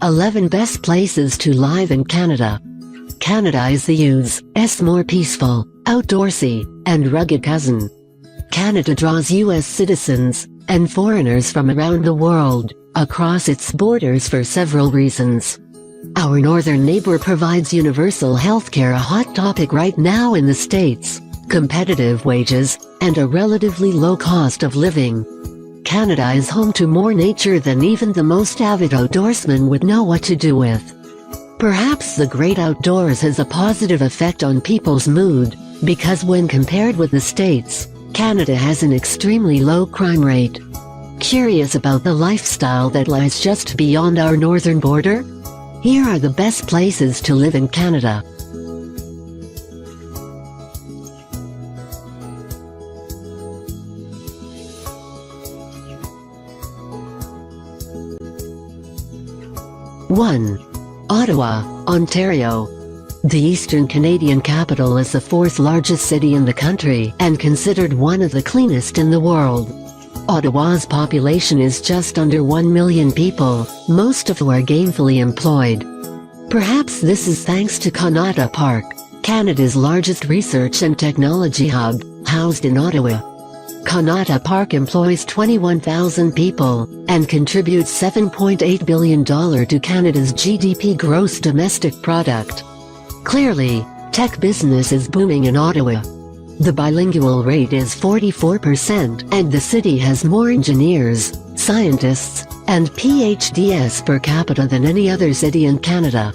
11 Best Places to Live in Canada. Canada is the U.S.'s more peaceful, outdoorsy, and rugged cousin. Canada draws U.S. citizens and foreigners from around the world across its borders for several reasons. Our northern neighbor provides universal healthcare, a hot topic right now in the States, competitive wages, and a relatively low cost of living. Canada is home to more nature than even the most avid outdoorsman would know what to do with. Perhaps the great outdoors has a positive effect on people's mood, because when compared with the States, Canada has an extremely low crime rate. Curious about the lifestyle that lies just beyond our northern border? Here are the best places to live in Canada. One. Ottawa, Ontario. The Eastern Canadian capital is the fourth largest city in the country and considered one of the cleanest in the world. Ottawa's population is just under 1 million people, most of who are gainfully employed. Perhaps this is thanks to Canada Park, Canada's largest research and technology hub, housed in Ottawa. Canada Park employs 21,000 people and contributes $7.8 billion to Canada's GDP, gross domestic product. Clearly, tech business is booming in Ottawa. The bilingual rate is 44%, and the city has more engineers, scientists, and PhDs per capita than any other city in Canada.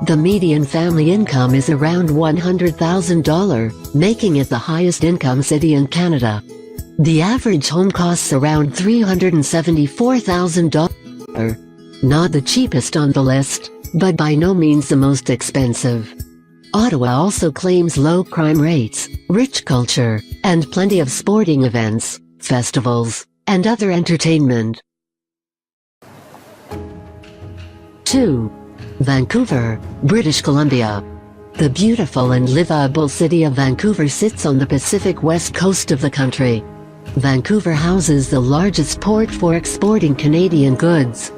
The median family income is around $100,000, making it the highest income city in Canada. The average home costs around $374,000. Not the cheapest on the list, but by no means the most expensive. Ottawa also claims low crime rates, rich culture, and plenty of sporting events, festivals, and other entertainment. 2. Vancouver, British Columbia. The beautiful and livable city of Vancouver sits on the Pacific west coast of the country. Vancouver houses the largest port for exporting Canadian goods.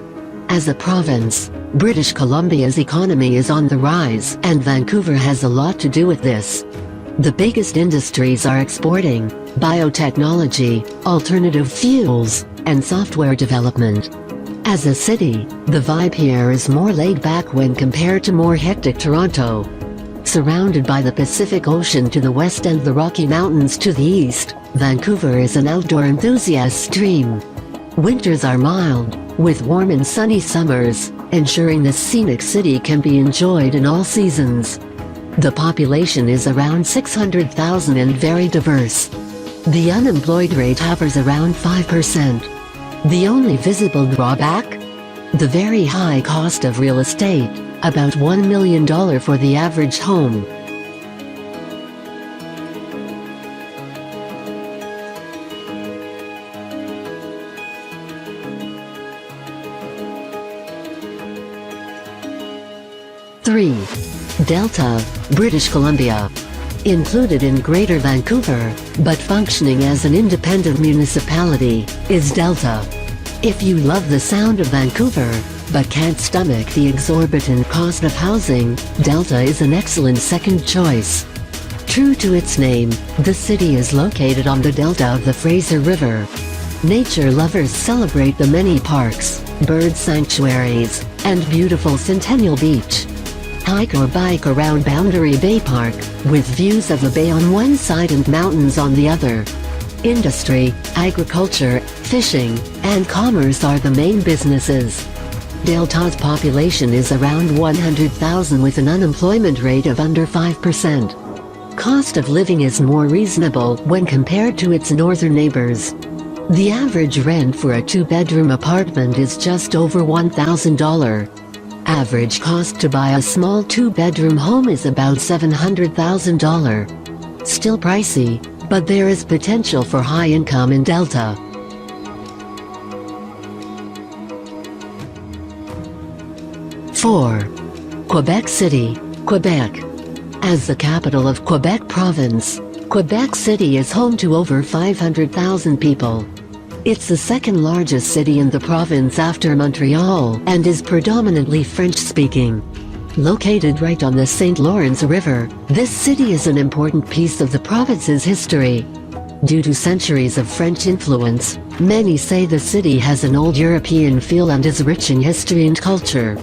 As a province, British Columbia's economy is on the rise, and Vancouver has a lot to do with this. The biggest industries are exporting, biotechnology, alternative fuels, and software development. As a city, the vibe here is more laid back when compared to more hectic Toronto. Surrounded by the Pacific Ocean to the west and the Rocky Mountains to the east, Vancouver is an outdoor enthusiast's dream. Winters are mild, with warm and sunny summers, ensuring this scenic city can be enjoyed in all seasons. The population is around 600,000 and very diverse. The unemployed rate hovers around 5%. The only visible drawback? The very high cost of real estate, about $1 million for the average home. Three. Delta, British Columbia. Included in Greater Vancouver, but functioning as an independent municipality, is Delta. If you love the sound of Vancouver, but can't stomach the exorbitant cost of housing, Delta is an excellent second choice. True to its name, the city is located on the delta of the Fraser River. Nature lovers celebrate the many parks, bird sanctuaries, and beautiful Centennial Beach. Hike or bike around Boundary Bay Park, with views of the bay on one side and mountains on the other. Industry, agriculture, fishing, and commerce are the main businesses. Delta's population is around 100,000 with an unemployment rate of under 5%. Cost of living is more reasonable when compared to its northern neighbors. The average rent for a two-bedroom apartment is just over $1,000. Average cost to buy a small two-bedroom home is about $700,000. Still pricey, but there is potential for high income in Delta. 4. Quebec City, Quebec. As the capital of Quebec Province, Quebec City is home to over 500,000 people. It's the second largest city in the province after Montreal and is predominantly French-speaking. Located right on the St. Lawrence River, this city is an important piece of the province's history. Due to centuries of French influence, many say the city has an old European feel and is rich in history and culture.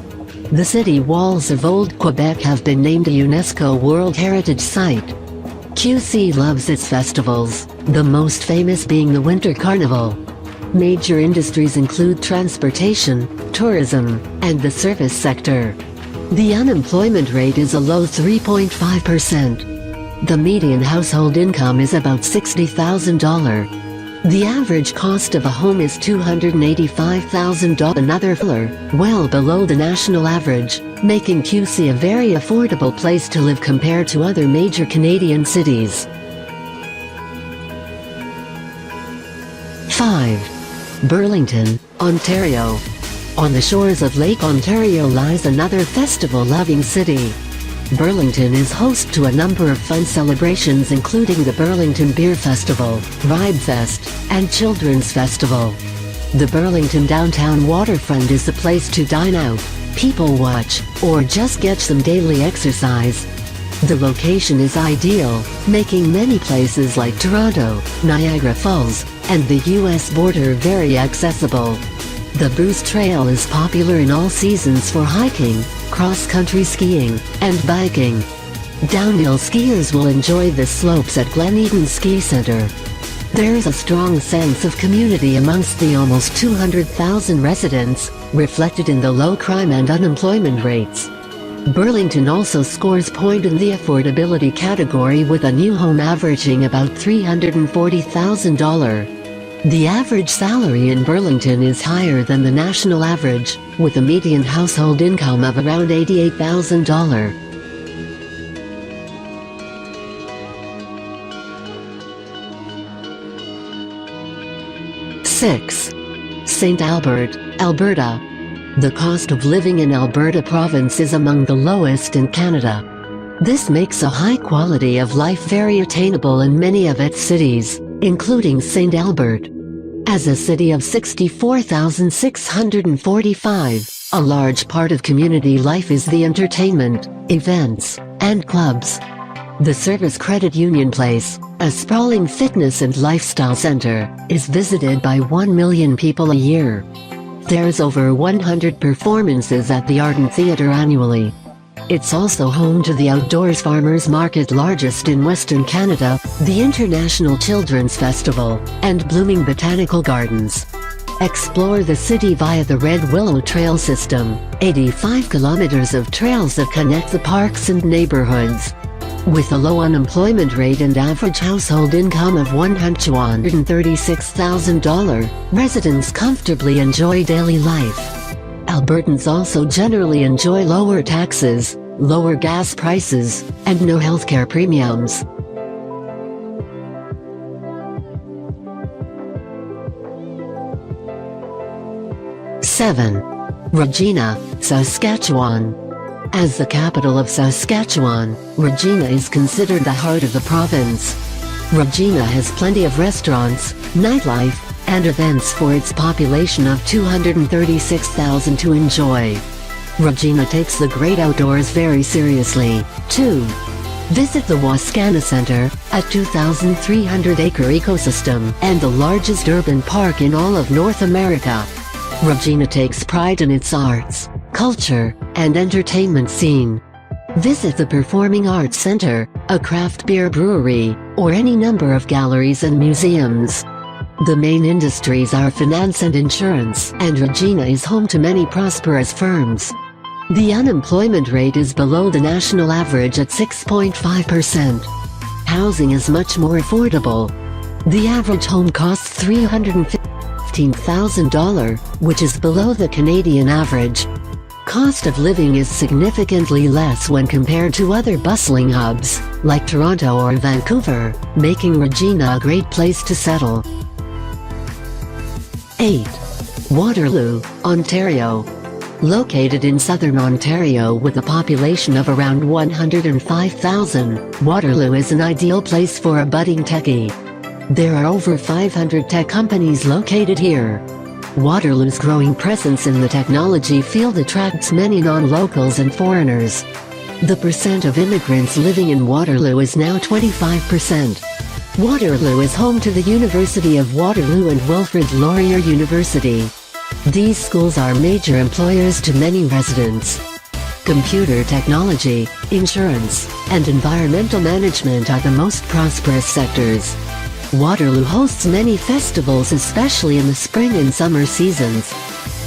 The city walls of Old Quebec have been named a UNESCO World Heritage Site. QC loves its festivals, the most famous being the Winter Carnival. Major industries include transportation, tourism, and the service sector. The unemployment rate is a low 3.5%. The median household income is about $60,000. The average cost of a home is $285,000, another filler, well below the national average, making QC a very affordable place to live compared to other major Canadian cities. 5. Burlington, Ontario. On the shores of Lake Ontario lies another festival-loving city. Burlington is host to a number of fun celebrations including the Burlington Beer Festival, Vibe Fest, and Children's Festival. The Burlington downtown waterfront is the place to dine out, people watch, or just get some daily exercise. The location is ideal, making many places like Toronto, Niagara Falls, and the US border very accessible. The Bruce Trail is popular in all seasons for hiking, cross-country skiing, and biking. Downhill skiers will enjoy the slopes at Glen Eden Ski Center. There is a strong sense of community amongst the almost 200,000 residents, reflected in the low crime and unemployment rates. Burlington also scores point in the affordability category with a new home averaging about $340,000. The average salary in Burlington is higher than the national average, with a median household income of around $88,000. 6. St. Albert, Alberta. The cost of living in Alberta province is among the lowest in Canada. This makes a high quality of life very attainable in many of its cities, including St. Albert. As a city of 64,645, a large part of community life is the entertainment, events, and clubs. The Service Credit Union Place, a sprawling fitness and lifestyle center, is visited by 1 million people a year. There's over 100 performances at the Ardent Theatre annually. It's also home to the Outdoors Farmers Market, largest in Western Canada, the International Children's Festival, and blooming botanical gardens. Explore the city via the Red Willow Trail system, 85 kilometers of trails that connect the parks and neighborhoods. With a low unemployment rate and average household income of $136,000, residents comfortably enjoy daily life. Albertans also generally enjoy lower taxes, lower gas prices, and no healthcare premiums. 7. Regina, Saskatchewan. As the capital of Saskatchewan, Regina is considered the heart of the province. Regina has plenty of restaurants, nightlife, and events for its population of 236,000 to enjoy. Regina takes the great outdoors very seriously, too. Visit the Wascana Center, a 2,300-acre ecosystem and the largest urban park in all of North America. Regina takes pride in its arts, culture, and entertainment scene. Visit the Performing Arts Center, a craft beer brewery, or any number of galleries and museums. The main industries are finance and insurance, and Regina is home to many prosperous firms. The unemployment rate is below the national average at 6.5%. Housing is much more affordable. The average home costs $315,000, which is below the Canadian average. Cost of living is significantly less when compared to other bustling hubs, like Toronto or Vancouver, making Regina a great place to settle. 8. Waterloo, Ontario. Located in southern Ontario with a population of around 105,000, Waterloo is an ideal place for a budding techie. There are over 500 tech companies located here. Waterloo's growing presence in the technology field attracts many non-locals and foreigners. The percent of immigrants living in Waterloo is now 25%. Waterloo is home to the University of Waterloo and Wilfrid Laurier University. These schools are major employers to many residents. Computer technology, insurance, and environmental management are the most prosperous sectors. Waterloo hosts many festivals, especially in the spring and summer seasons.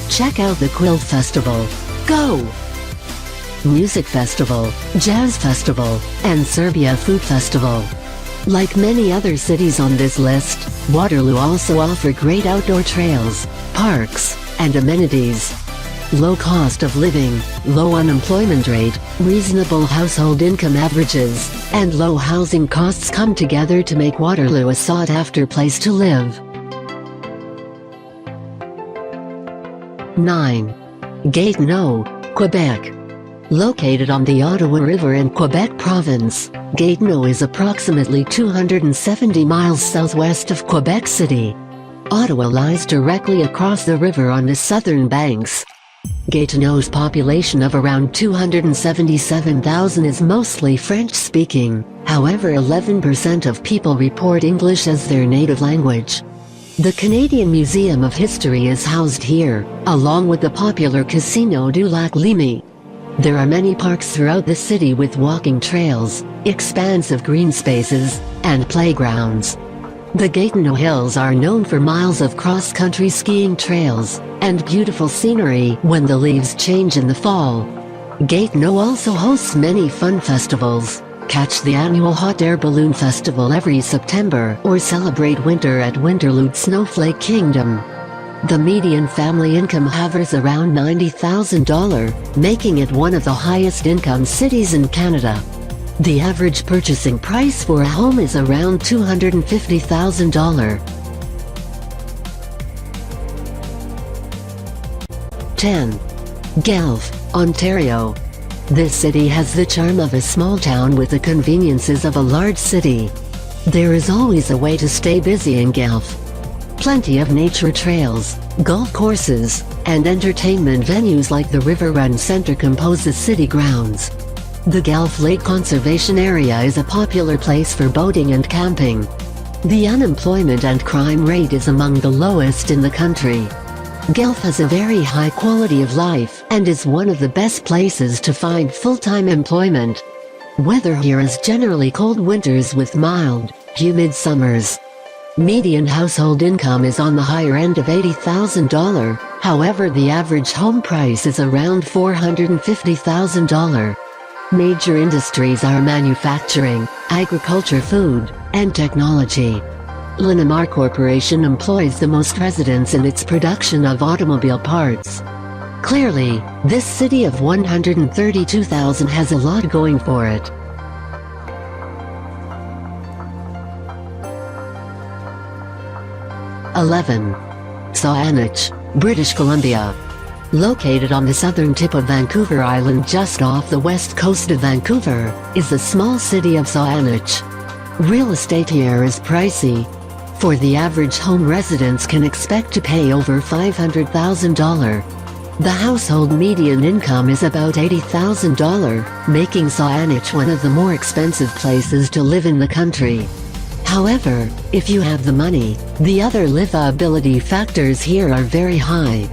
Check out the Quilt Festival, Go! Music Festival, Jazz Festival, and Serbia Food Festival. Like many other cities on this list, Waterloo also offers great outdoor trails, parks, and amenities. Low cost of living, low unemployment rate, reasonable household income averages, and low housing costs come together to make Waterloo a sought-after place to live. 9. Gatineau, Quebec. Located on the Ottawa River in Quebec Province, Gatineau is approximately 270 miles southwest of Quebec City. Ottawa lies directly across the river on the southern banks. Gatineau's population of around 277,000 is mostly French-speaking, however 11% of people report English as their native language. The Canadian Museum of History is housed here, along with the popular Casino du Lac Lémy. There are many parks throughout the city with walking trails, expansive green spaces, and playgrounds. The Gatineau Hills are known for miles of cross-country skiing trails, and beautiful scenery when the leaves change in the fall. Gatineau also hosts many fun festivals. Catch the annual Hot Air Balloon Festival every September or celebrate winter at Winterlude Snowflake Kingdom. The median family income hovers around $90,000, making it one of the highest income cities in Canada. The average purchasing price for a home is around $250,000. 10. Guelph, Ontario. This city has the charm of a small town with the conveniences of a large city. There is always a way to stay busy in Guelph. Plenty of nature trails, golf courses, and entertainment venues like the River Run Center compose the city grounds. The Guelph Lake Conservation Area is a popular place for boating and camping. The unemployment and crime rate is among the lowest in the country. Guelph has a very high quality of life and is one of the best places to find full-time employment. Weather here is generally cold winters with mild, humid summers. Median household income is on the higher end of $80,000, however the average home price is around $450,000. Major industries are manufacturing, agriculture, food, and technology. Linamar Corporation employs the most residents in its production of automobile parts. Clearly, this city of 132,000 has a lot going for it. 11. Saanich, British Columbia. Located on the southern tip of Vancouver Island just off the west coast of Vancouver, is the small city of Saanich. Real estate here is pricey. For the average home, residents can expect to pay over $500,000. The household median income is about $80,000, making Saanich one of the more expensive places to live in the country. However, if you have the money, the other livability factors here are very high.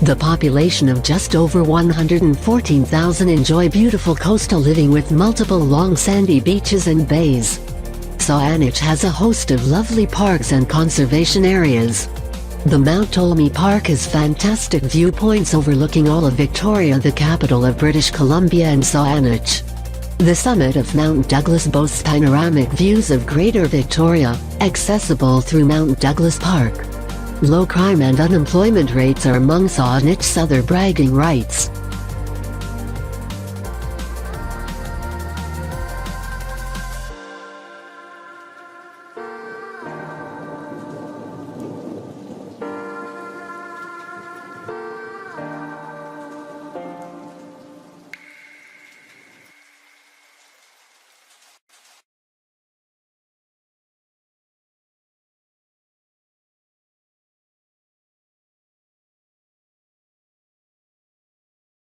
The population of just over 114,000 enjoy beautiful coastal living with multiple long sandy beaches and bays. Saanich has a host of lovely parks and conservation areas. The Mount Ptolemy Park has fantastic viewpoints overlooking all of Victoria, the capital of British Columbia, and Saanich. The summit of Mount Douglas boasts panoramic views of Greater Victoria, accessible through Mount Douglas Park. Low crime and unemployment rates are among Saanich's other bragging rights.